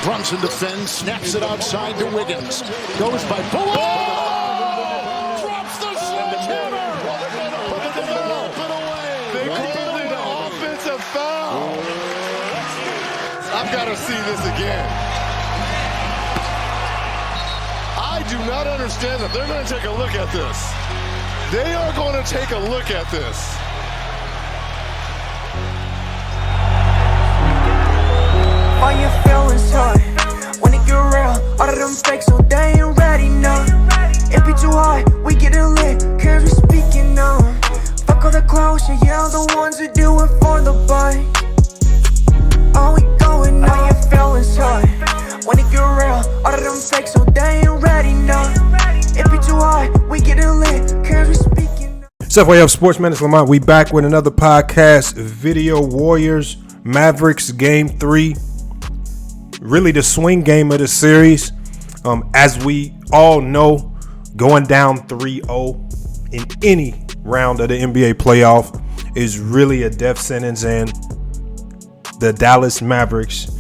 Brunson defends, snaps it outside to Wiggins. Goes by Bullock. Drops the sledgehammer. They called it an offensive foul. I've got to see this again. I do not understand that. They're going to take a look at this. They are going to take a look at this. All your feelings hurt when it get real. All of them fakes, so they ain't ready, no. It be too hard, we getting lit, cause we speaking on. Fuck all the closure, yeah, the ones who do it for the bite. Oh, we going on. All your feelings hurt when it get real. All of them fakes, so they ain't ready, no. It be too hard, we getting lit, cause we speaking on. What's up, way up, Sportsman? It's Lamont. We back with another podcast video. Warriors Mavericks game 3. Really the swing game of the series. As we all know, going down 3-0 in any round of the NBA playoff is really a death sentence, and the Dallas Mavericks,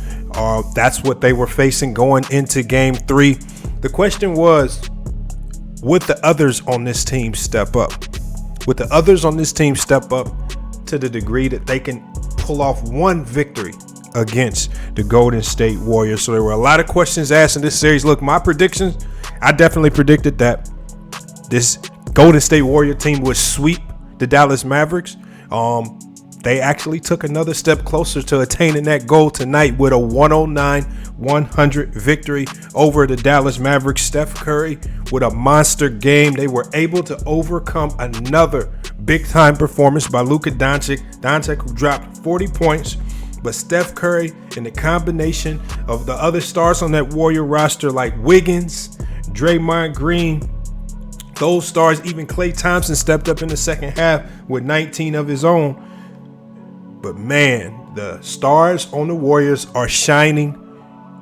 that's what they were facing going into game 3. The question was, would the others on this team step up? Would the others on this team step up to the degree that they can pull off one victory against the Golden State Warriors? So there were a lot of questions asked in this series. Look, my predictions, I definitely predicted that this Golden State Warrior team would sweep the Dallas Mavericks. They actually took another step closer to attaining that goal tonight with a 109-100 victory over the Dallas Mavericks. Steph Curry with a monster game. They were able to overcome another big-time performance by Luka Doncic. Doncic, who dropped 40 points. But Steph Curry and the combination of the other stars on that Warrior roster like Wiggins, Draymond Green, those stars, even Klay Thompson stepped up in the second half with 19 of his own. But man, the stars on the Warriors are shining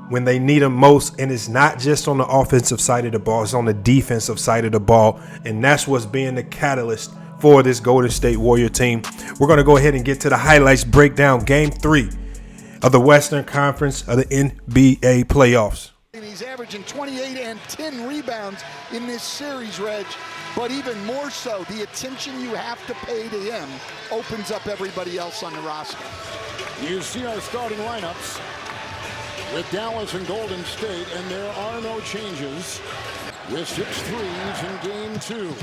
when they need them most. And it's not just on the offensive side of the ball, it's on the defensive side of the ball. And that's what's being the catalyst for this Golden State Warrior team. We're going to go ahead and get to the highlights, break down game 3 of the Western Conference of the NBA playoffs. He's averaging 28 and 10 rebounds in this series, Reg. But even more so, the attention you have to pay to him opens up everybody else on the roster. You see our starting lineups with Dallas and Golden State, and there are no changes with 6 threes in game 2.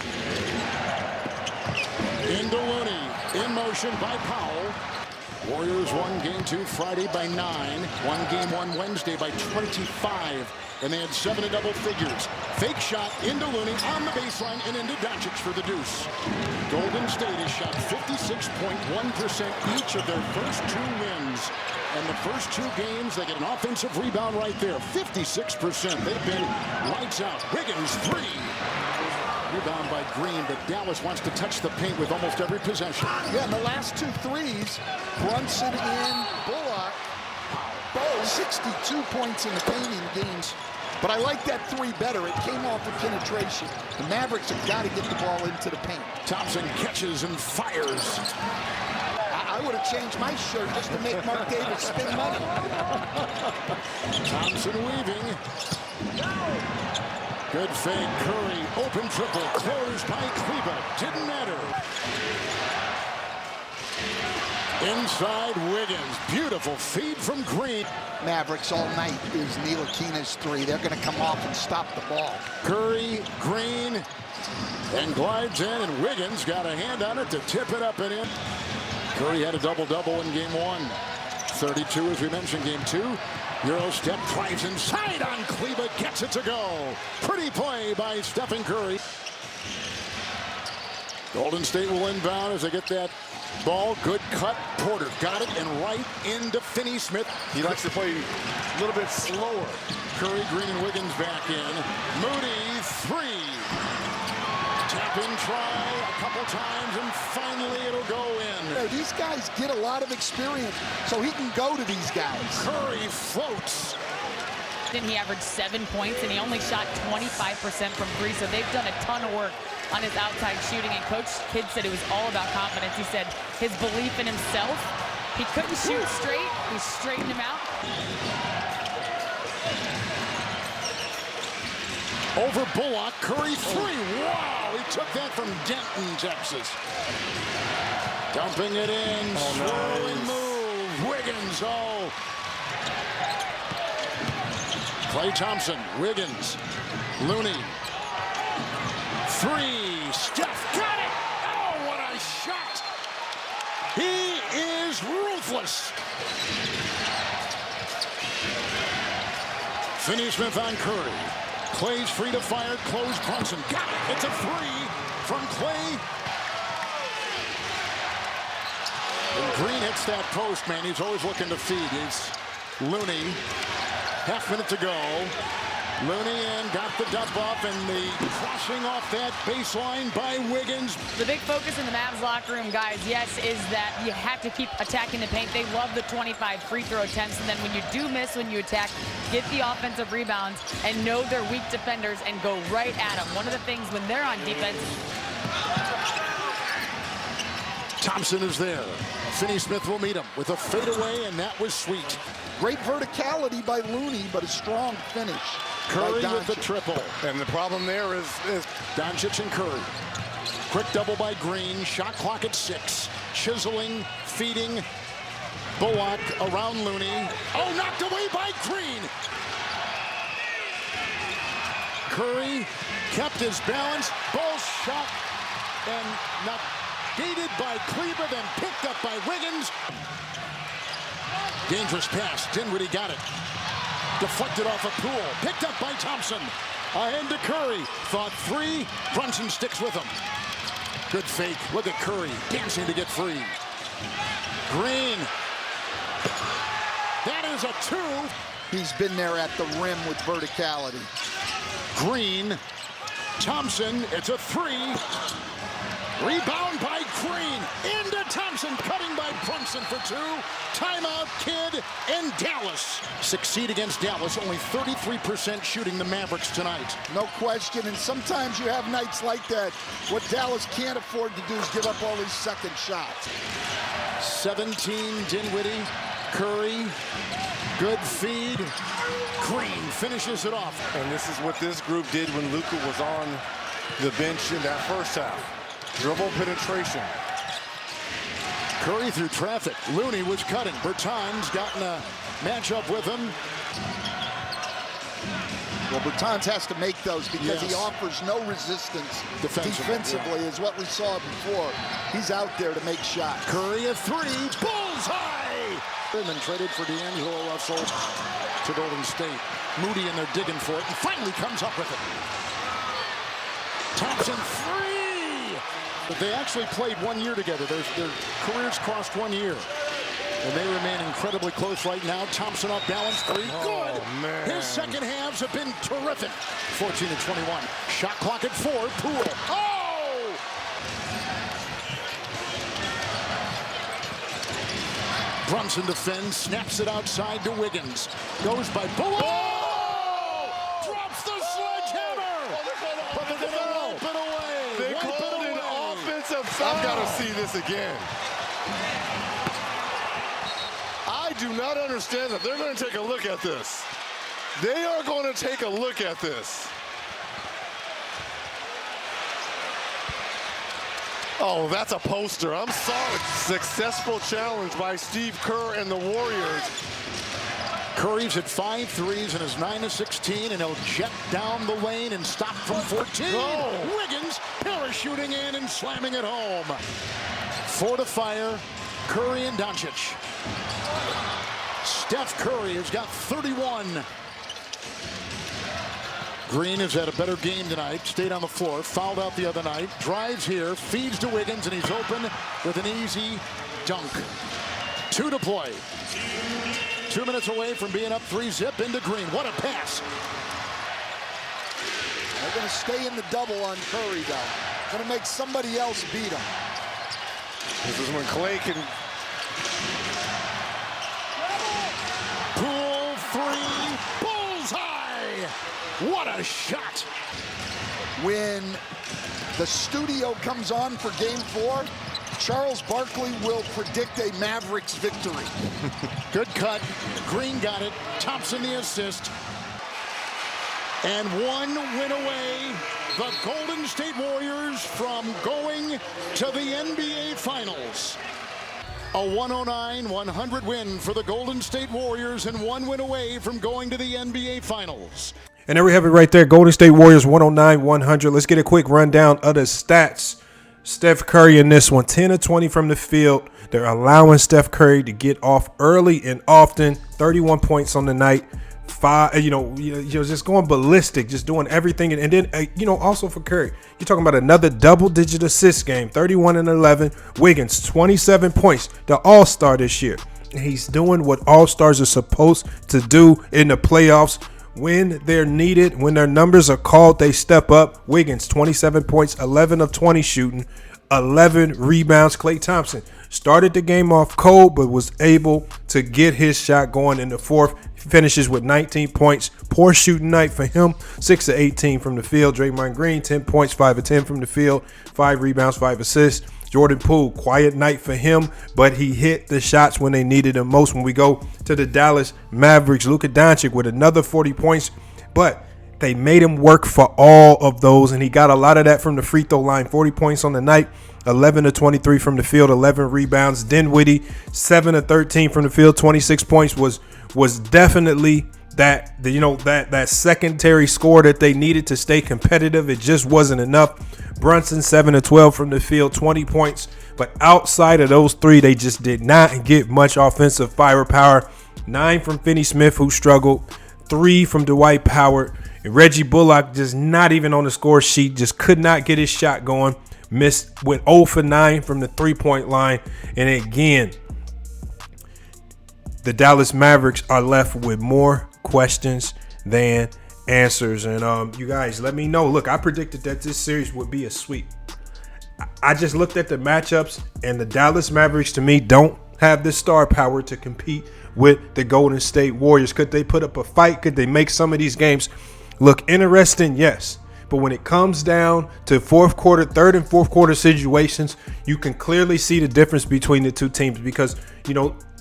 Into Looney, in motion by Powell. Warriors won game 2 Friday by 9, won game 1 Wednesday by 25, and they had 7 in double figures. Fake shot into Looney on the baseline and into Doncic for the deuce. Golden State has shot 56.1% each of their first 2 wins. And the first 2 games, they get an offensive rebound right there, 56%. They've been lights out. Wiggins, 3. Rebound by Green, but Dallas wants to touch the paint with almost every possession. Yeah, and the last 2 threes, Brunson and Bullock, both 62 points in the paint in games. But I like that 3 better. It came off of penetration. The Mavericks have got to get the ball into the paint. Thompson catches and fires. I would have changed my shirt just to make Mark Davis spend money. Thompson weaving. Good fake, Curry, open triple, closed by Kleber, didn't matter. Inside Wiggins, beautiful feed from Green. Mavericks all night is Ntilikina's 3. They're going to come off and stop the ball. Curry, Green, and glides in, and Wiggins got a hand on it to tip it up and in. Curry had a double-double in game 1. 32, as we mentioned, game 2. Euro step, drives inside on Kleber, gets it to go. Pretty play by Stephen Curry. Golden State will inbound as they get that ball. Good cut. Porter got it and right into Finney-Smith. He likes to play a little bit slower. Curry, Green, and Wiggins back in. Moody, 3. Tap in, try a couple times, and finally it'll go in. These guys get a lot of experience, so he can go to these guys. Curry floats. Then he averaged 7 points, and he only shot 25% from 3, so they've done a ton of work on his outside shooting, and Coach Kidd said it was all about confidence. He said his belief in himself. He couldn't shoot straight. He straightened him out. Over Bullock, Curry three. Wow, he took that from Denton, Texas. Dumping it in, swirling move. Wiggins, Klay Thompson, Wiggins, Looney. Three, Steph got it. Oh, what a shot. He is ruthless. Finney-Smith on Curry. Clay's free to fire, close Brunson. Got it. It's a three from Clay. And Green hits that post, man. He's always looking to feed. It's Looney. Half minute to go. Looney and got the dump off, and the crossing off that baseline by Wiggins. The big focus in the Mavs locker room, guys, yes, is that you have to keep attacking the paint. They love the 25 free throw attempts, and then when you do miss when you attack, get the offensive rebounds and know they're weak defenders and go right at them. One of the things when they're on defense. Thompson is there. Finney-Smith will meet him with a fadeaway, and that was sweet. Great verticality by Looney, but a strong finish. Curry with the triple. And the problem there is Doncic and Curry. Quick double by Green. Shot clock at 6. Chiseling, feeding. Bullock around Looney. Oh, knocked away by Green. Curry kept his balance. Ball shot and not gated by Kleber, then picked up by Wiggins. Dangerous pass. Dinwiddie got it. Deflected off a Poole. Picked up by Thompson. Ahead to Curry. Thought three. Brunson sticks with him. Good fake. Look at Curry dancing to get free. Green. That is a 2. He's been there at the rim with verticality. Green. Thompson. It's a 3. Rebound by Green. Into Thompson. Cutting by Brunson for 2. Timeout, Kidd, and Dallas succeed against Dallas. Only 33% shooting the Mavericks tonight. No question, and sometimes you have nights like that. What Dallas can't afford to do is give up all these second shots. 17, Dinwiddie, Curry, good feed. Green finishes it off. And this is what this group did when Luka was on the bench in that first half. Dribble penetration. Curry through traffic. Looney was cutting. Bertans gotten a matchup with him. Well, Bertans has to make those because he offers no resistance defensively, is what we saw before. He's out there to make shots. Curry a 3. Bullseye! And then traded for D'Angelo Russell to Golden State. Moody and they're digging for it, and finally comes up with it. Thompson 3! But they actually played 1 year together. Their careers crossed 1 year. And they remain incredibly close right now. Thompson off balance 3. Good. Man. His second halves have been terrific. 14-21. Shot clock at 4. Poole. Oh! Brunson defends. Snaps it outside to Wiggins. Goes by Bullock. Oh! Drops the sledgehammer. But they're going to wipe it away. They called an offensive foul. I've got to see this again. I do not understand that. They're going to take a look at this. They are going to take a look at this. Oh, that's a poster. I'm sorry. Successful challenge by Steve Kerr and the Warriors. Curry's at 5 threes and is 9 of 16, and he'll jet down the lane and stop from 14. Oh. Wiggins parachuting in and slamming it home. 4 to fire. Curry and Doncic. Steph Curry has got 31. Green has had a better game tonight. Stayed on the floor. Fouled out the other night. Drives here. Feeds to Wiggins, and he's open with an easy dunk. 2 to play. 2 minutes away from being up 3-zip into Green. What a pass. They're going to stay in the double on Curry, though. Going to make somebody else beat him. This is when Clay can... Poole 3. Bullseye. What a shot. When the studio comes on for Game 4, Charles Barkley will predict a Mavericks victory. Good cut. Green got it. Thompson the assist. And 1 win away, the Golden State Warriors from going to the NBA Finals. A 109-100 win for the Golden State Warriors and 1 win away from going to the NBA Finals. And there we have it right there. Golden State Warriors 109-100. Let's get a quick rundown of the stats. Steph Curry in this one, 10 of 20 from the field. They're allowing Steph Curry to get off early and often. 31 points on the night. Just going ballistic, just doing everything. And then, also for Curry, you're talking about another double-digit assist game, 31 and 11. Wiggins, 27 points, the all-star this year. And he's doing what all-stars are supposed to do in the playoffs. When they're needed, when their numbers are called, they step up. Wiggins, 27 points, 11 of 20 shooting, 11 rebounds. Klay Thompson started the game off cold, but was able to get his shot going in the fourth. Finishes with 19 points. Poor shooting night for him. 6 of 18 from the field. Draymond Green, 10 points, 5 of 10 from the field. 5 rebounds, 5 assists. Jordan Poole, quiet night for him, but he hit the shots when they needed him most. When we go to the Dallas Mavericks, Luka Doncic with another 40 points, but they made him work for all of those, and he got a lot of that from the free throw line. 40 points on the night, 11 of 23 from the field, 11 rebounds. Dinwiddie, 7 of 13 from the field, 26 points, was definitely that secondary score that they needed to stay competitive. It just wasn't enough. Brunson, 7 of 12 from the field, 20 points. But outside of those three, they just did not get much offensive firepower. 9 from Finney-Smith, who struggled. 3 from Dwight Howard. And Reggie Bullock just not even on the score sheet, just could not get his shot going. Missed, went 0 for 9 from the three-point line. And again, the Dallas Mavericks are left with more questions than answers. And you guys, let me know. Look, I predicted that this series would be a sweep. I just looked at the matchups, and the Dallas Mavericks, to me, don't have the star power to compete with the Golden State Warriors. Could they put up a fight? Could they make some of these games look interesting? Yes. But when it comes down to third and fourth quarter situations, you can clearly see the difference between the two teams because,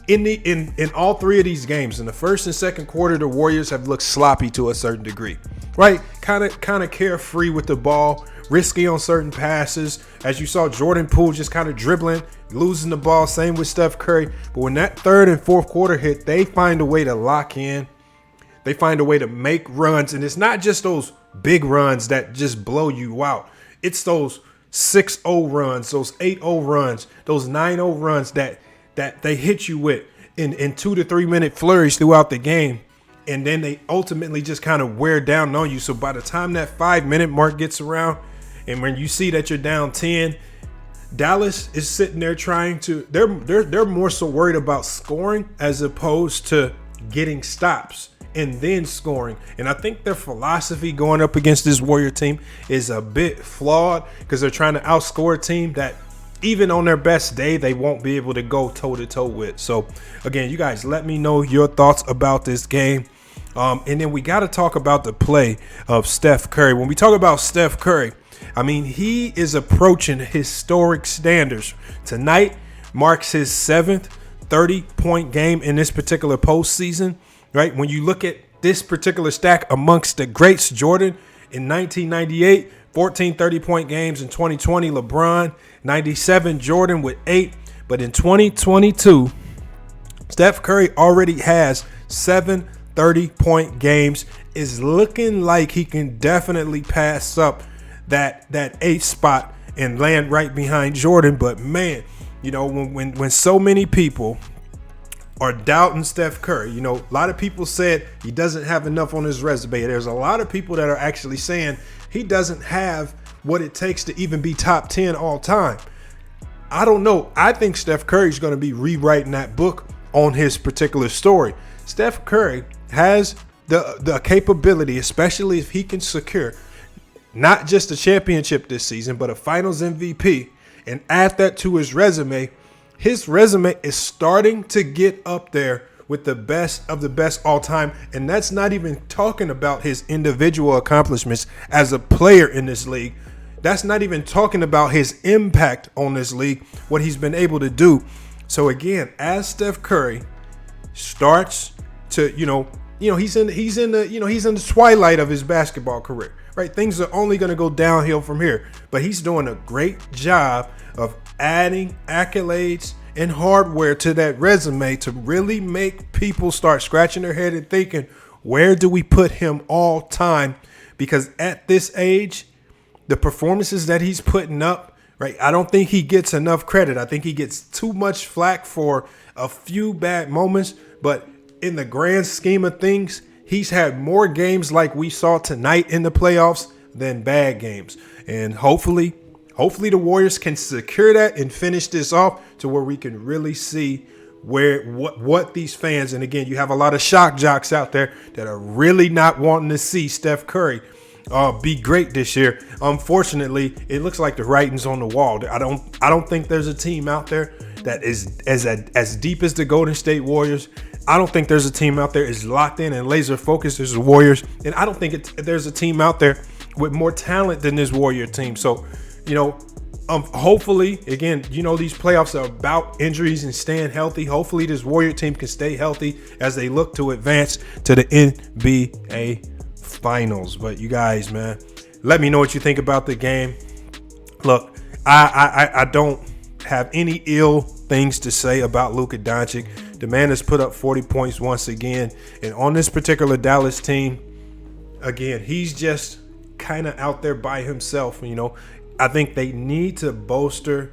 in all three of these games, in the first and second quarter, the Warriors have looked sloppy to a certain degree, right? Kind of carefree with the ball, risky on certain passes. As you saw, Jordan Poole just kind of dribbling, losing the ball. Same with Steph Curry. But when that third and fourth quarter hit, they find a way to lock in. They find a way to make runs. And it's not just those big runs that just blow you out. It's those 6-0 runs, those 8-0 runs, those 9-0 runs that they hit you with in 2 to 3 minute flurries throughout the game. And then they ultimately just kind of wear down on you. So by the time that 5-minute mark gets around, and when you see that you're down 10, Dallas is sitting there trying to, they're more so worried about scoring as opposed to getting stops and then scoring. And I think their philosophy going up against this Warrior team is a bit flawed because they're trying to outscore a team that even on their best day, they won't be able to go toe-to-toe with. So, again, you guys, let me know your thoughts about this game. And then we got to talk about the play of Steph Curry. When we talk about Steph Curry, I mean, he is approaching historic standards. Tonight marks his 7th 30-point game in this particular postseason, right? When you look at this particular stack amongst the greats, Jordan in 1998, 14 30-point games. In 2020, LeBron, 97, Jordan with 8. But in 2022, Steph Curry already has 7 30-point games. Is looking like he can definitely pass up that 8th spot and land right behind Jordan. But man, when so many people are doubting Steph Curry, a lot of people said he doesn't have enough on his resume. There's a lot of people that are actually saying he doesn't have what it takes to even be top 10 all time. I don't know. I think Steph Curry is going to be rewriting that book on his particular story. Steph Curry has the capability, especially if he can secure not just a championship this season, but a finals MVP, and add that to his resume. His resume is starting to get up there with the best of the best all time. And that's not even talking about his individual accomplishments as a player in this league. That's not even talking about his impact on this league, what he's been able to do. So again, as Steph Curry starts to, he's in the twilight of his basketball career, right? Things are only going to go downhill from here, but he's doing a great job of adding accolades and hardware to that resume to really make people start scratching their head and thinking, where do we put him all time? Because at this age, the performances that he's putting up, right, I don't think he gets enough credit. I think he gets too much flack for a few bad moments, but in the grand scheme of things, he's had more games like we saw tonight in the playoffs than bad games. And hopefully the Warriors can secure that and finish this off to where we can really see what these fans, and again, you have a lot of shock jocks out there that are really not wanting to see Steph Curry be great this year. Unfortunately, it looks like the writing's on the wall. I don't think there's a team out there that is as deep as the Golden State Warriors. I don't think there's a team out there as locked in and laser focused as the Warriors, and I don't think there's a team out there with more talent than this Warrior team. So, hopefully, again, these playoffs are about injuries and staying healthy. Hopefully, this Warrior team can stay healthy as they look to advance to the NBA Finals. But you guys, man, let me know what you think about the game. Look, I don't have any ill things to say about Luka Doncic. The man has put up 40 points once again. And on this particular Dallas team, again, he's just kind of out there by himself. I think they need to bolster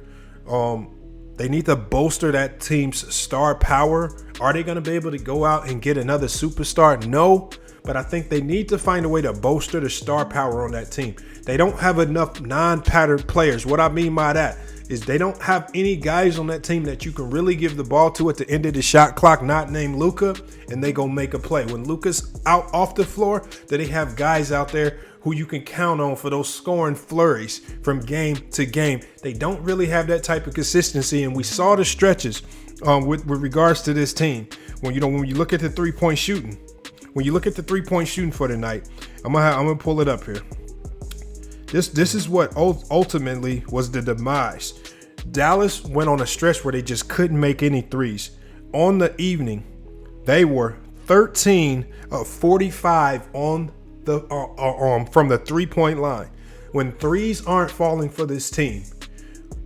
that team's star power. Are they going to be able to go out and get another superstar? No, but I think they need to find a way to bolster the star power on that team. They don't have enough non-patterned players. What I mean by that is they don't have any guys on that team that you can really give the ball to at the end of the shot clock, not named Luka, and they go make a play. When Luka's out off the floor, then they have guys out there who you can count on for those scoring flurries from game to game. They don't really have that type of consistency, and we saw the stretches with regards to this team. When you look at the three-point shooting, for the night, I'm gonna pull it up here. This is what ultimately was the demise. Dallas went on a stretch where they just couldn't make any threes. On the evening, they were 13 of 45 on from the three-point line. When threes aren't falling for this team,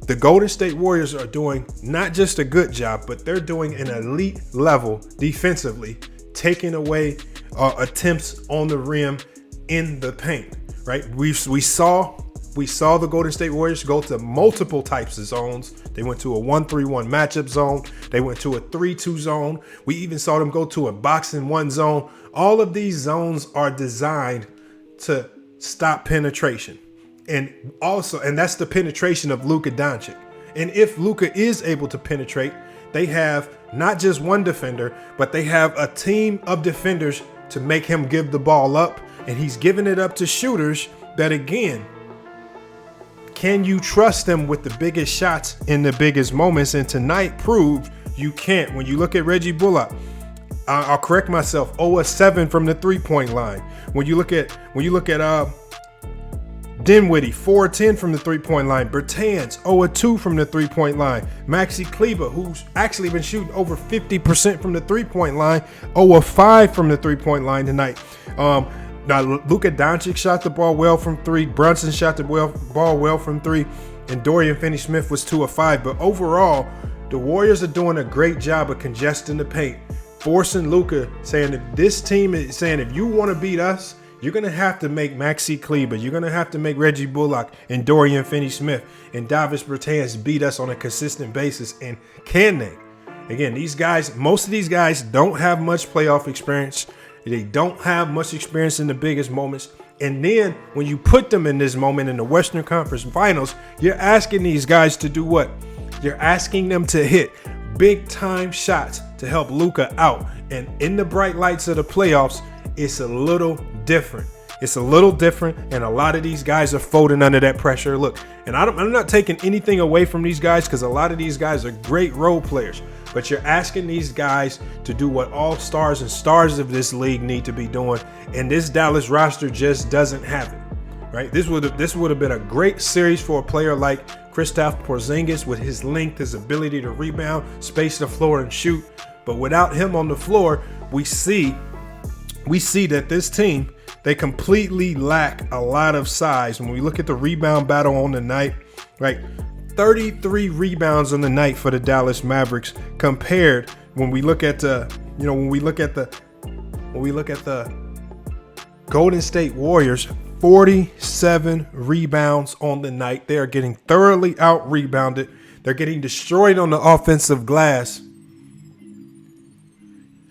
the Golden State Warriors are doing not just a good job, but they're doing an elite level defensively, taking away attempts on the rim in the paint. Right? We saw the Golden State Warriors go to multiple types of zones. They went to a 1-3-1 matchup zone. They went to a 3-2 zone. We even saw them go to a box-and-one zone. All of these zones are designed to stop penetration. And that's the penetration of Luka Doncic. And if Luka is able to penetrate, they have not just one defender, but they have a team of defenders to make him give the ball up. And he's giving it up to shooters that, again, can you trust them with the biggest shots in the biggest moments? And tonight proved you can't. When you look at Reggie Bullock, I'll correct myself, 0-7 from the three-point line. When you look at Dinwiddie, 4-10 from the three-point line. Bertans, 0-2 from the three-point line. Maxi Kleber, who's actually been shooting over 50% from the three-point line, 0-5 from the three-point line tonight. Now, Luka Doncic shot the ball well from three. Brunson shot the ball well from three. And Dorian Finney-Smith was 2-5. But overall, the Warriors are doing a great job of congesting the paint, forcing Luka, saying if this team is saying if you want to beat us, you're going to have to make Maxi Kleber. You're going to have to make Reggie Bullock and Dorian Finney-Smith and Davis Bertans beat us on a consistent basis. And can they? Again, most of these guys don't have much playoff experience. They don't have much experience in the biggest moments. And then when you put them in this moment in the Western Conference Finals, you're asking these guys to do what? You're asking them to hit big time shots to help Luka out. And in the bright lights of the playoffs, it's a little different. And a lot of these guys are folding under that pressure. Look, and I'm not taking anything away from these guys because a lot of these guys are great role players. But you're asking these guys to do what all stars and stars of this league need to be doing, and this Dallas roster just doesn't have it. Right? This would have been a great series for a player like Kristaps Porzingis with his length, his ability to rebound, space the floor and shoot. But without him on the floor, we see we see that this team, they completely lack a lot of size. When we look at the rebound battle on the night, right? 33 rebounds on the night for the Dallas Mavericks compared when we look at the, when we look at the Golden State Warriors, 47 rebounds on the night. They are getting thoroughly out-rebounded. They're getting destroyed on the offensive glass.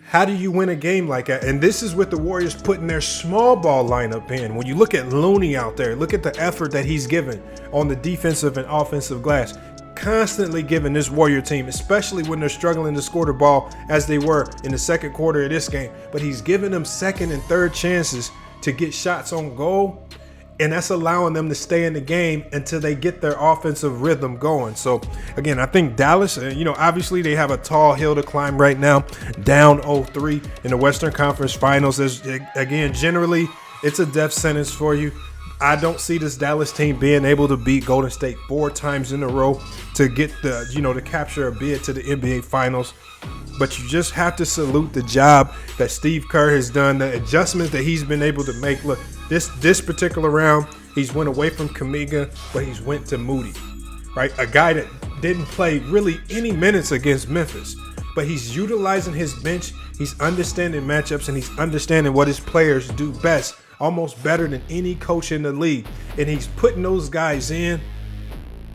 How do you win a game like that? And this is with the Warriors putting their small ball lineup in. When you look at Looney out there, look at the effort that he's given on the defensive and offensive glass. Constantly giving this Warrior team, especially when they're struggling to score the ball as they were in the second quarter of this game. But he's giving them second and third chances to get shots on goal. And that's allowing them to stay in the game until they get their offensive rhythm going. So, again, I think Dallas, obviously they have a tall hill to climb right now, down 0-3 in the Western Conference Finals. Again, generally, it's a death sentence for you. I don't see this Dallas team being able to beat Golden State 4 times in a row to get to capture a bid to the NBA Finals. But you just have to salute the job that Steve Kerr has done, the adjustments that he's been able to make. Look, this particular round, he's went away from Kuminga, but he's went to Moody, right? A guy that didn't play really any minutes against Memphis, but he's utilizing his bench. He's understanding matchups, and he's understanding what his players do best, almost better than any coach in the league. And he's putting those guys in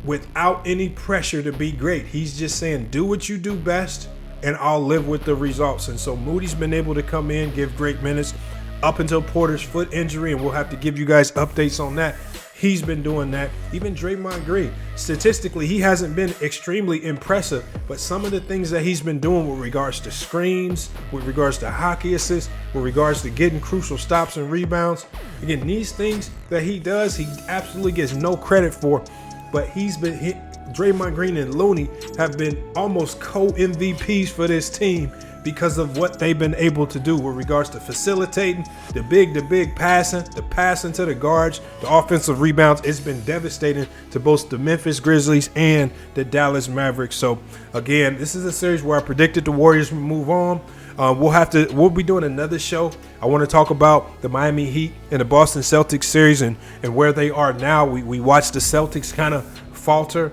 without any pressure to be great. He's just saying, do what you do best, and I'll live with the results. And so Moody's been able to come in, give great minutes up until Porter's foot injury, and we'll have to give you guys updates on that. He's been doing that. Even Draymond Green, statistically, he hasn't been extremely impressive, but some of the things that he's been doing with regards to screens, with regards to hockey assists, with regards to getting crucial stops and rebounds, again, these things that he does, he absolutely gets no credit for, but he's been hit. Draymond Green and Looney have been almost co-MVPs for this team because of what they've been able to do with regards to facilitating, the big passing, the passing to the guards, the offensive rebounds. It's been devastating to both the Memphis Grizzlies and the Dallas Mavericks. So again, this is a series where I predicted the Warriors would move on. We'll be doing another show. I want to talk about the Miami Heat and the Boston Celtics series and where they are now. We watched the Celtics kind of falter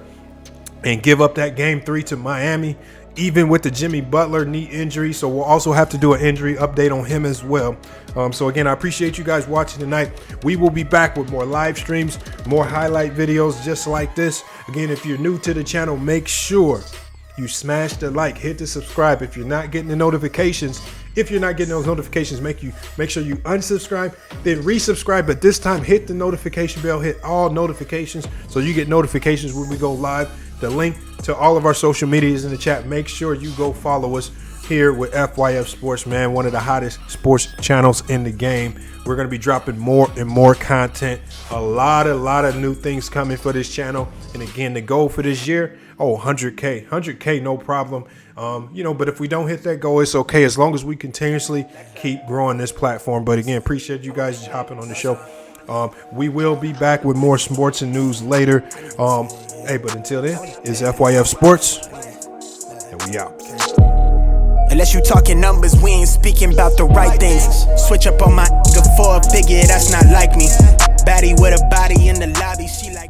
and give up that game 3 to Miami, even with the Jimmy Butler knee injury. So we'll also have to do an injury update on him as well. So again, I appreciate you guys watching tonight. We will be back with more live streams, more highlight videos just like this. Again, if you're new to the channel, make sure you smash the like, hit the subscribe. If you're not getting the notifications, make sure you unsubscribe, then resubscribe. But this time, hit the notification bell, hit all notifications so you get notifications when we go live. The link to all of our social media is in the chat. Make sure you go follow us here with FYF Sports, man, one of the hottest sports channels in the game. We're going to be dropping more and more content. A lot of new things coming for this channel. And again, the goal for this year, 100K, no problem. But if we don't hit that goal, it's okay as long as we continuously keep growing this platform. But again, appreciate you guys hopping on the show. We will be back with more sports and news later. But until then, it's FYF Sports, and we out. Unless you talking numbers, we ain't speaking about the right things. Switch up on my nigga for a figure, that's not like me. Baddie with a body in the lobby, she like